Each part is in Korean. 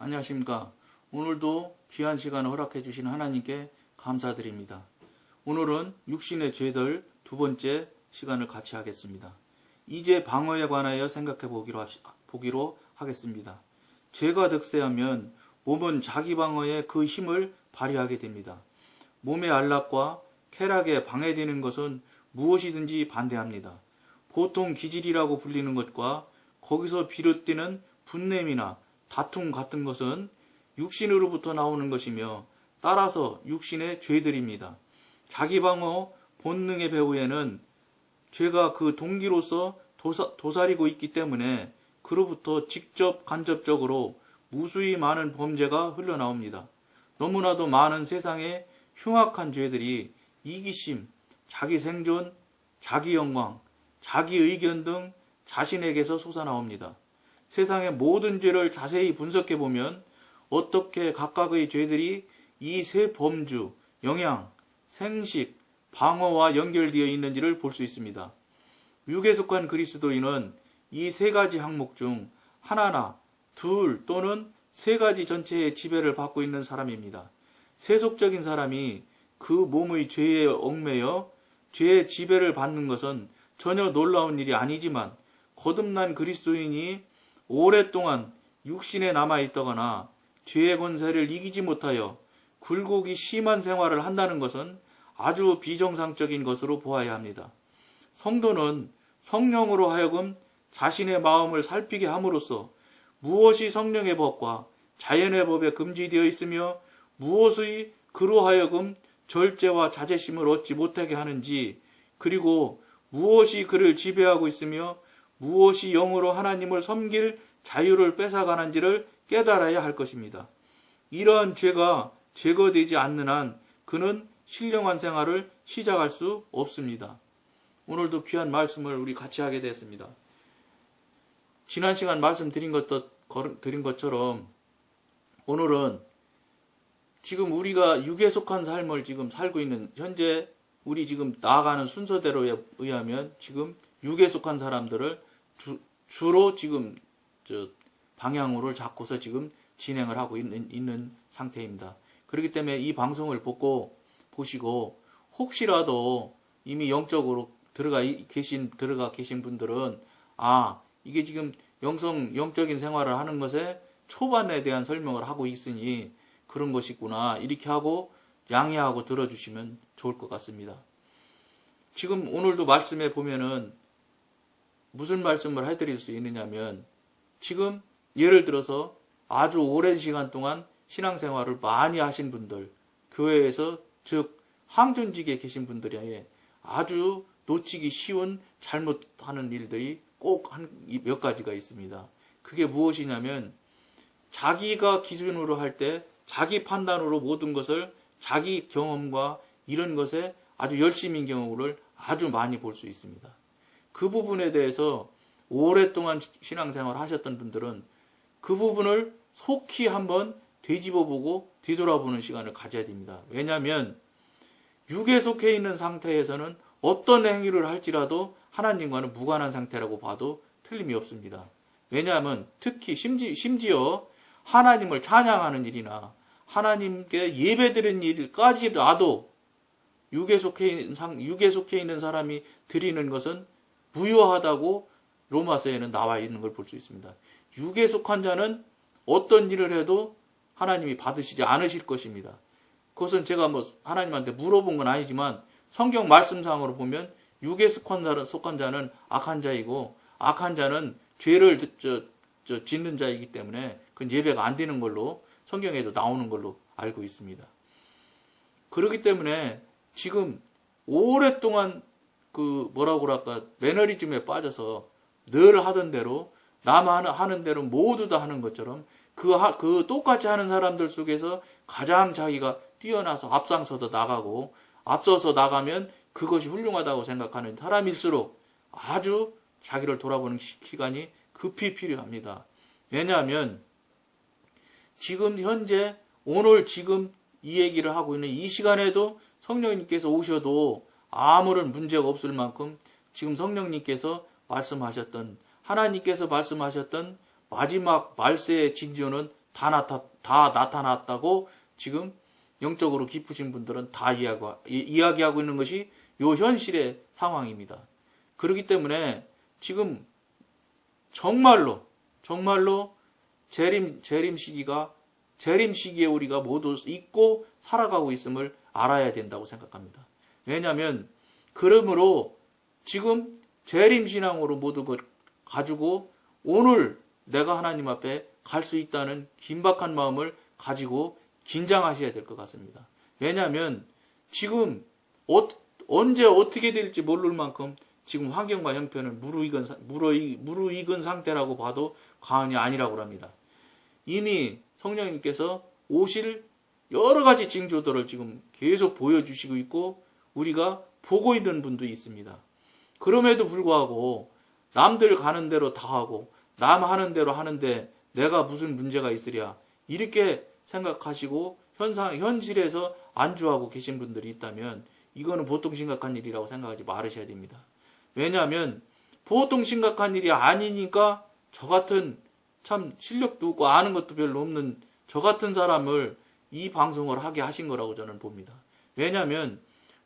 안녕하십니까. 오늘도 귀한 시간을 허락해 주신 하나님께 감사드립니다. 오늘은 육신의 죄들 두 번째 시간을 같이 하겠습니다. 이제 방어에 관하여 생각해 보기로 하겠습니다. 죄가 득세하면 몸은 자기 방어에 그 힘을 발휘하게 됩니다. 몸의 안락과 쾌락에 방해되는 것은 무엇이든지 반대합니다. 보통 기질이라고 불리는 것과 거기서 비롯되는 분냄이나 다툼 같은 것은 육신으로부터 나오는 것이며 따라서 육신의 죄들입니다. 자기방어 본능의 배후에는 죄가 그 동기로서 도사리고 있기 때문에 그로부터 직접 간접적으로 무수히 많은 범죄가 흘러나옵니다. 너무나도 많은 세상의 흉악한 죄들이 이기심, 자기 생존, 자기 영광, 자기 의견 등 자신에게서 솟아나옵니다. 세상의 모든 죄를 자세히 분석해 보면 어떻게 각각의 죄들이 이 세 범주, 영양, 생식, 방어와 연결되어 있는지를 볼 수 있습니다. 육에 속한 그리스도인은 이 세 가지 항목 중 하나나 둘 또는 세 가지 전체의 지배를 받고 있는 사람입니다. 세속적인 사람이 그 몸의 죄에 얽매여 죄의 지배를 받는 것은 전혀 놀라운 일이 아니지만 거듭난 그리스도인이 오랫동안 육신에 남아있다거나 죄의 권세를 이기지 못하여 굴곡이 심한 생활을 한다는 것은 아주 비정상적인 것으로 보아야 합니다. 성도는 성령으로 하여금 자신의 마음을 살피게 함으로써 무엇이 성령의 법과 자연의 법에 금지되어 있으며 무엇의 그로 하여금 절제와 자제심을 얻지 못하게 하는지, 그리고 무엇이 그를 지배하고 있으며 무엇이 영으로 하나님을 섬길 자유를 뺏어가는지를 깨달아야 할 것입니다. 이러한 죄가 제거되지 않는 한 그는 신령한 생활을 시작할 수 없습니다. 오늘도 귀한 말씀을 우리 같이 하게 됐습니다. 지난 시간 말씀드린 것처럼 오늘은 지금 우리가 육에 속한 삶을 지금 살고 있는 현재 우리 지금 나아가는 순서대로에 의하면 지금 육에 속한 사람들을 주로 지금 방향으로를 잡고서 지금 진행을 하고 있는 상태입니다. 그렇기 때문에 이 방송을 보시고 혹시라도 이미 영적으로 들어가 계신 분들은 이게 지금 영적인 생활을 하는 것에 초반에 대한 설명을 하고 있으니 그런 것이구나 이렇게 하고 양해하고 들어주시면 좋을 것 같습니다. 지금 오늘도 말씀에 보면은 무슨 말씀을 해드릴 수 있느냐면 지금 예를 들어서 아주 오랜 시간 동안 신앙생활을 많이 하신 분들, 교회에서 즉 항존직에 계신 분들이 아주 놓치기 쉬운 잘못하는 일들이 꼭 몇 가지가 있습니다. 그게 무엇이냐면 자기가 기준으로 할 때 자기 판단으로 모든 것을 자기 경험과 이런 것에 아주 열심인 경우를 아주 많이 볼 수 있습니다. 그 부분에 대해서 오랫동안 신앙생활을 하셨던 분들은 그 부분을 속히 한번 되짚어보고 뒤돌아보는 시간을 가져야 됩니다. 왜냐하면 육에 속해 있는 상태에서는 어떤 행위를 할지라도 하나님과는 무관한 상태라고 봐도 틀림이 없습니다. 왜냐하면 특히 심지어 하나님을 찬양하는 일이나 하나님께 예배드리는 일까지라도 육에 속해 있는 사람이 드리는 것은 무효하다고 로마서에는 나와 있는 걸 볼 수 있습니다. 육에 속한 자는 어떤 일을 해도 하나님이 받으시지 않으실 것입니다. 그것은 제가 하나님한테 물어본 건 아니지만 성경 말씀상으로 보면 육에 속한 자는 악한 자이고 악한 자는 죄를 짓는 자이기 때문에 그건 예배가 안 되는 걸로 성경에도 나오는 걸로 알고 있습니다. 그렇기 때문에 지금 오랫동안 매너리즘에 빠져서 늘 하던 대로 남 하는 대로 모두 다 하는 것처럼 그 똑같이 하는 사람들 속에서 가장 자기가 뛰어나서 앞장서서 나가고 앞서서 나가면 그것이 훌륭하다고 생각하는 사람일수록 아주 자기를 돌아보는 시간이 급히 필요합니다. 왜냐하면 지금 현재 오늘 지금 이 얘기를 하고 있는 이 시간에도 성령님께서 오셔도 아무런 문제가 없을 만큼 지금 성령님께서 말씀하셨던 하나님께서 말씀하셨던 마지막 말세의 징조는 다 나타났다고 지금 영적으로 깊으신 분들은 다 이야기하고 있는 것이 요 현실의 상황입니다. 그렇기 때문에 지금 정말로 재림 시기에 우리가 모두 잊고 살아가고 있음을 알아야 된다고 생각합니다. 왜냐하면 그러므로 지금 재림신앙으로 모두 가지고 오늘 내가 하나님 앞에 갈 수 있다는 긴박한 마음을 가지고 긴장하셔야 될 것 같습니다. 왜냐하면 지금 언제 어떻게 될지 모를 만큼 지금 환경과 형편을 무르익은 상태라고 봐도 과언이 아니라고 합니다. 이미 성령님께서 오실 여러 가지 징조들을 지금 계속 보여주시고 있고 우리가 보고 있는 분도 있습니다. 그럼에도 불구하고 남들 가는 대로 다 하고 남 하는 대로 하는데 내가 무슨 문제가 있으랴 이렇게 생각하시고 현실에서 안주하고 계신 분들이 있다면 이거는 보통 심각한 일이라고 생각하지 말으셔야 됩니다. 왜냐하면 보통 심각한 일이 아니니까 저 같은 참 실력도 없고 아는 것도 별로 없는 저 같은 사람을 이 방송을 하게 하신 거라고 저는 봅니다. 왜냐하면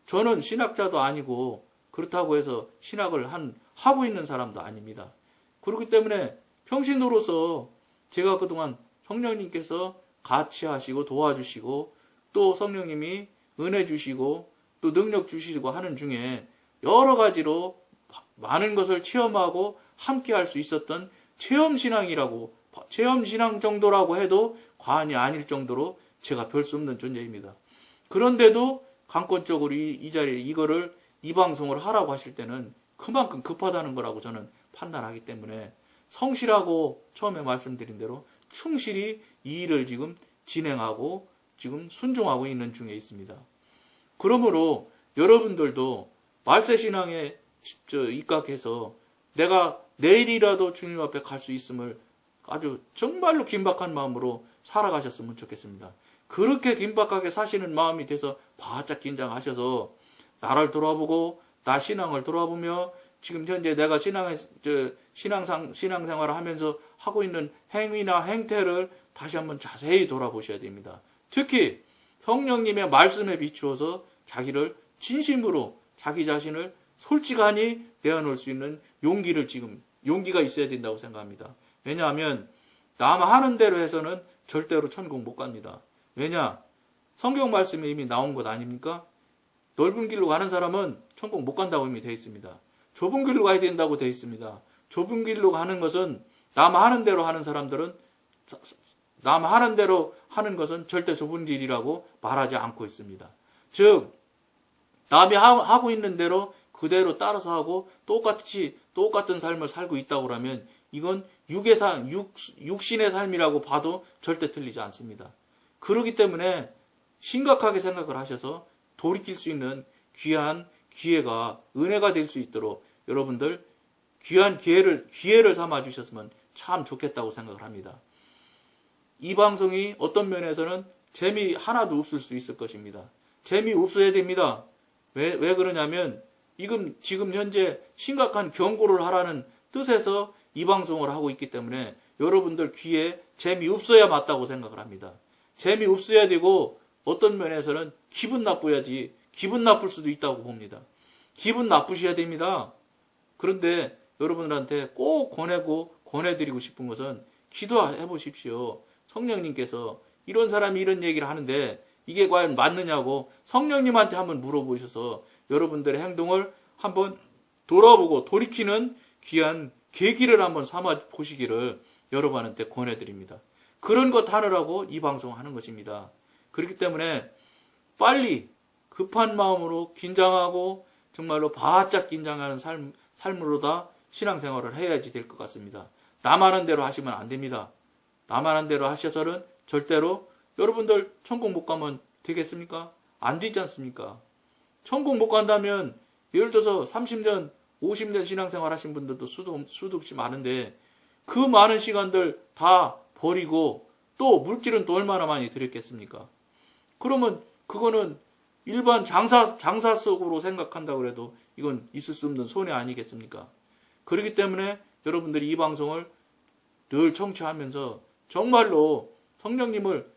저는 신학자도 아니고 그렇다고 해서 신학을 하고 있는 사람도 아닙니다. 그렇기 때문에 평신도로서 제가 그동안 성령님께서 같이 하시고 도와주시고 또 성령님이 은혜 주시고 또 능력 주시고 하는 중에 여러 가지로 많은 것을 체험하고 함께 할 수 있었던 체험신앙 정도라고 해도 과언이 아닐 정도로 제가 별 수 없는 존재입니다. 그런데도 강권적으로 이 자리에 이 방송을 하라고 하실 때는 그만큼 급하다는 거라고 저는 판단하기 때문에 성실하고 처음에 말씀드린 대로 충실히 이 일을 지금 진행하고 지금 순종하고 있는 중에 있습니다. 그러므로 여러분들도 말세신앙에 입각해서 내가 내일이라도 주님 앞에 갈 수 있음을 아주 정말로 긴박한 마음으로 살아가셨으면 좋겠습니다. 그렇게 긴박하게 사시는 마음이 돼서 바짝 긴장하셔서 나를 돌아보고 나 신앙을 돌아보며 지금 현재 내가 신앙생활을 하면서 하고 있는 행위나 행태를 다시 한번 자세히 돌아보셔야 됩니다. 특히 성령님의 말씀에 비추어서 자기를 진심으로 자기 자신을 솔직하니 내어놓을 수 있는 용기가 있어야 된다고 생각합니다. 왜냐하면 남 하는 대로 해서는 절대로 천국 못 갑니다. 왜냐? 성경 말씀에 이미 나온 것 아닙니까? 넓은 길로 가는 사람은 천국 못 간다고 이미 되어 있습니다. 좁은 길로 가야 된다고 되어 있습니다. 좁은 길로 가는 것은 남 하는 대로 하는 사람들은 남 하는 대로 하는 것은 절대 좁은 길이라고 말하지 않고 있습니다. 즉 남이 하고 있는 대로 그대로 따라서 하고 똑같은 삶을 살고 있다고 하면 이건 육신의 삶이라고 봐도 절대 틀리지 않습니다. 그렇기 때문에 심각하게 생각을 하셔서 돌이킬 수 있는 귀한 기회가 은혜가 될 수 있도록 여러분들 귀한 기회를 삼아 주셨으면 참 좋겠다고 생각을 합니다. 이 방송이 어떤 면에서는 재미 하나도 없을 수 있을 것입니다. 재미 없어야 됩니다. 왜 그러냐면 지금 현재 심각한 경고를 하라는 뜻에서 이 방송을 하고 있기 때문에 여러분들 귀에 재미없어야 맞다고 생각을 합니다. 재미없어야 되고 어떤 면에서는 기분 나쁘야지 기분 나쁠 수도 있다고 봅니다. 기분 나쁘셔야 됩니다. 그런데 여러분들한테 꼭 권해드리고 싶은 것은 기도해 보십시오. 성령님께서 이런 사람이 이런 얘기를 하는데 이게 과연 맞느냐고 성령님한테 한번 물어보셔서 여러분들의 행동을 한번 돌아보고 돌이키는 귀한 계기를 한번 삼아 보시기를 여러분한테 권해드립니다. 그런 것 하느라고 이 방송을 하는 것입니다. 그렇기 때문에 빨리 급한 마음으로 긴장하고 정말로 바짝 긴장하는 삶으로다 신앙생활을 해야지 될 것 같습니다. 남 하는 대로 하시면 안 됩니다. 남 하는 대로 하셔서는 절대로 여러분들 천국 못 가면 되겠습니까? 안 되지 않습니까? 천국 못 간다면 예를 들어서 30년, 50년 신앙생활 하신 분들도 수도 없이 많은데 그 많은 시간들 다 버리고 또 물질은 또 얼마나 많이 들였겠습니까? 그러면 그거는 일반 장사 속으로 생각한다고 해도 이건 있을 수 없는 손해 아니겠습니까? 그렇기 때문에 여러분들이 이 방송을 늘 청취하면서 정말로 성령님을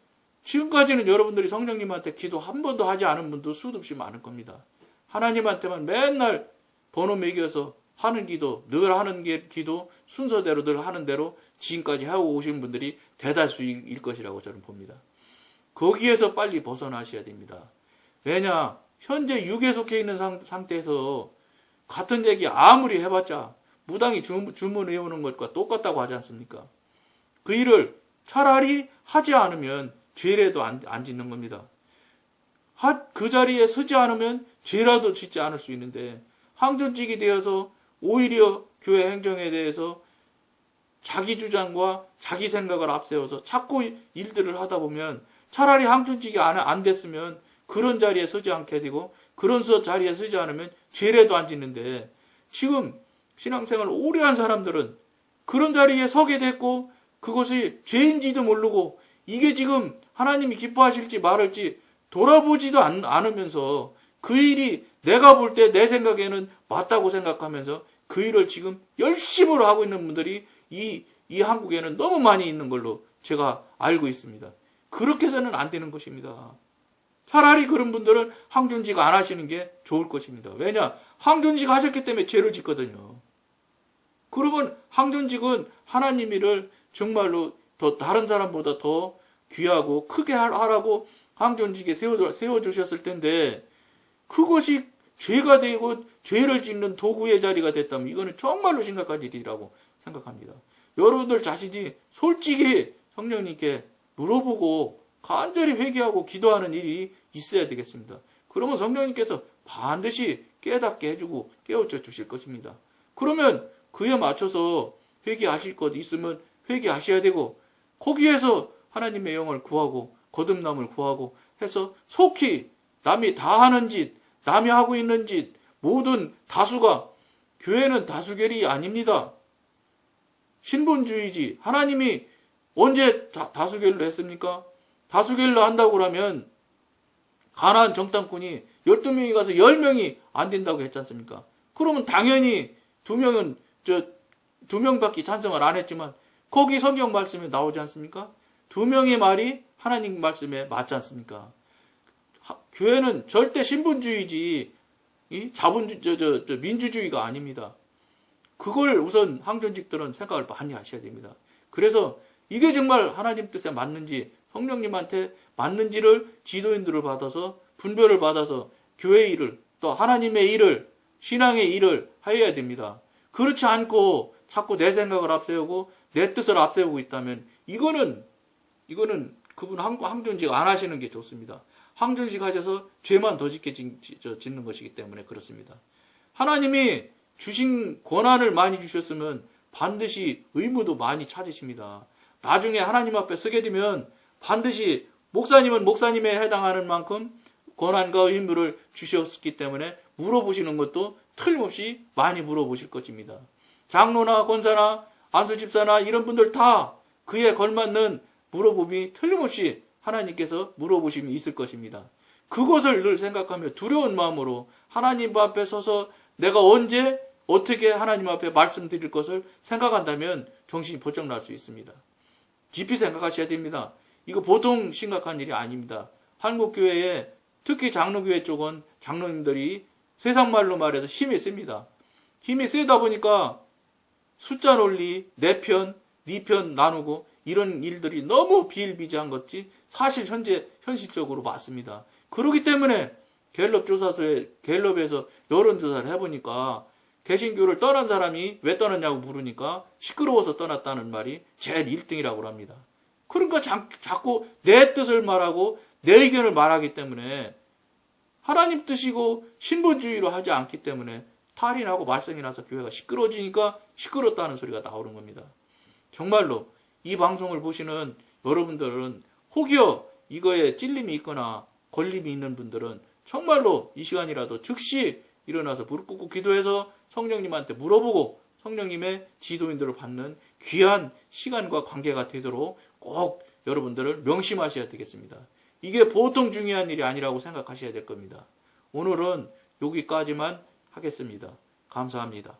지금까지는 여러분들이 성령님한테 기도 한 번도 하지 않은 분도 수도 없이 많을 겁니다. 하나님한테만 맨날 번호 매겨서 하는 기도, 늘 하는 기도, 순서대로 늘 하는 대로 지금까지 해오고 오신 분들이 대다수일 것이라고 저는 봅니다. 거기에서 빨리 벗어나셔야 됩니다. 왜냐, 현재 육에 속해 있는 상태에서 같은 얘기 아무리 해봤자 무당이 주문해오는 것과 똑같다고 하지 않습니까? 그 일을 차라리 하지 않으면 죄라도 안 짓는 겁니다. 그 자리에 서지 않으면 죄라도 짓지 않을 수 있는데 항전직이 되어서 오히려 교회 행정에 대해서 자기 주장과 자기 생각을 앞세워서 자꾸 일들을 하다 보면 차라리 항전직이 안 됐으면 그런 자리에 서지 않게 되고 그런 자리에 서지 않으면 죄라도 안 짓는데 지금 신앙생활을 오래 한 사람들은 그런 자리에 서게 됐고 그것이 죄인지도 모르고 이게 지금 하나님이 기뻐하실지 말을지 돌아보지도 않으면서 그 일이 내가 볼 때 내 생각에는 맞다고 생각하면서 그 일을 지금 열심으로 하고 있는 분들이 이 한국에는 너무 많이 있는 걸로 제가 알고 있습니다. 그렇게 해서는 안 되는 것입니다. 차라리 그런 분들은 항존직 안 하시는 게 좋을 것입니다. 왜냐? 항존직 하셨기 때문에 죄를 짓거든요. 그러면 항존직은 하나님이를 정말로 더 다른 사람보다 더 귀하고 크게 하라고 항존직에 세워주셨을 텐데 그것이 죄가 되고 죄를 짓는 도구의 자리가 됐다면 이거는 정말로 심각한 일이라고 생각합니다. 여러분들 자신이 솔직히 성령님께 물어보고 간절히 회개하고 기도하는 일이 있어야 되겠습니다. 그러면 성령님께서 반드시 깨닫게 해주고 깨우쳐 주실 것입니다. 그러면 그에 맞춰서 회개하실 것 있으면 회개하셔야 되고 거기에서 하나님의 영을 구하고 거듭남을 구하고 해서 속히 남이 다 하는 짓, 남이 하고 있는 짓, 모든 다수가 교회는 다수결이 아닙니다. 신분주의지. 하나님이 언제 다수결로 했습니까? 다수결로 한다고 하면 가나안 정탐꾼이 12명이 가서 10명이 안 된다고 했지 않습니까? 그러면 당연히 2명밖에 찬성을 안 했지만 거기 성경 말씀에 나오지 않습니까? 2명의 말이 하나님 말씀에 맞지 않습니까? 교회는 절대 신분주의지 민주주의가 아닙니다. 그걸 우선 항존직들은 생각을 많이 하셔야 됩니다. 그래서 이게 정말 하나님 뜻에 맞는지 성령님한테 맞는지를 지도인들을 받아서 분별을 받아서 교회의 일을 또 하나님의 일을 신앙의 일을 해야 됩니다. 그렇지 않고 자꾸 내 생각을 앞세우고 내 뜻을 앞세우고 있다면 이거는 그분 항존직 안 하시는 게 좋습니다. 항존직 하셔서 죄만 더 짓는 것이기 때문에 그렇습니다. 하나님이 주신 권한을 많이 주셨으면 반드시 의무도 많이 찾으십니다. 나중에 하나님 앞에 서게 되면 반드시 목사님은 목사님에 해당하는 만큼 권한과 의무를 주셨기 때문에 물어보시는 것도 틀림없이 많이 물어보실 것입니다. 장로나 권사나 안수집사나 이런 분들 다 그에 걸맞는 물어봄이 틀림없이 하나님께서 물어보심이 있을 것입니다. 그것을 늘 생각하며 두려운 마음으로 하나님 앞에 서서 내가 언제 어떻게 하나님 앞에 말씀드릴 것을 생각한다면 정신이 번쩍 날 수 있습니다. 깊이 생각하셔야 됩니다. 이거 보통 심각한 일이 아닙니다. 한국교회에 특히 장로교회 쪽은 장로님들이 세상말로 말해서 힘이 셉니다. 힘이 세다 보니까 숫자 논리, 내 편, 네 편 나누고 이런 일들이 너무 비일비재한 것이 사실 현실적으로 맞습니다. 그렇기 때문에 갤럽에서 여론조사를 해보니까 개신교를 떠난 사람이 왜 떠났냐고 물으니까 시끄러워서 떠났다는 말이 제일 1등이라고 합니다. 그러니까 자꾸 내 뜻을 말하고 내 의견을 말하기 때문에 하나님 뜻이고 신분주의로 하지 않기 때문에 탈이 나고 말썽이 나서 교회가 시끄러워지니까 시끄럽다는 소리가 나오는 겁니다. 정말로 이 방송을 보시는 여러분들은 혹여 이거에 찔림이 있거나 걸림이 있는 분들은 정말로 이 시간이라도 즉시 일어나서 무릎 꿇고 기도해서 성령님한테 물어보고 성령님의 지도인들을 받는 귀한 시간과 관계가 되도록 꼭 여러분들을 명심하셔야 되겠습니다. 이게 보통 중요한 일이 아니라고 생각하셔야 될 겁니다. 오늘은 여기까지만 하겠습니다. 감사합니다.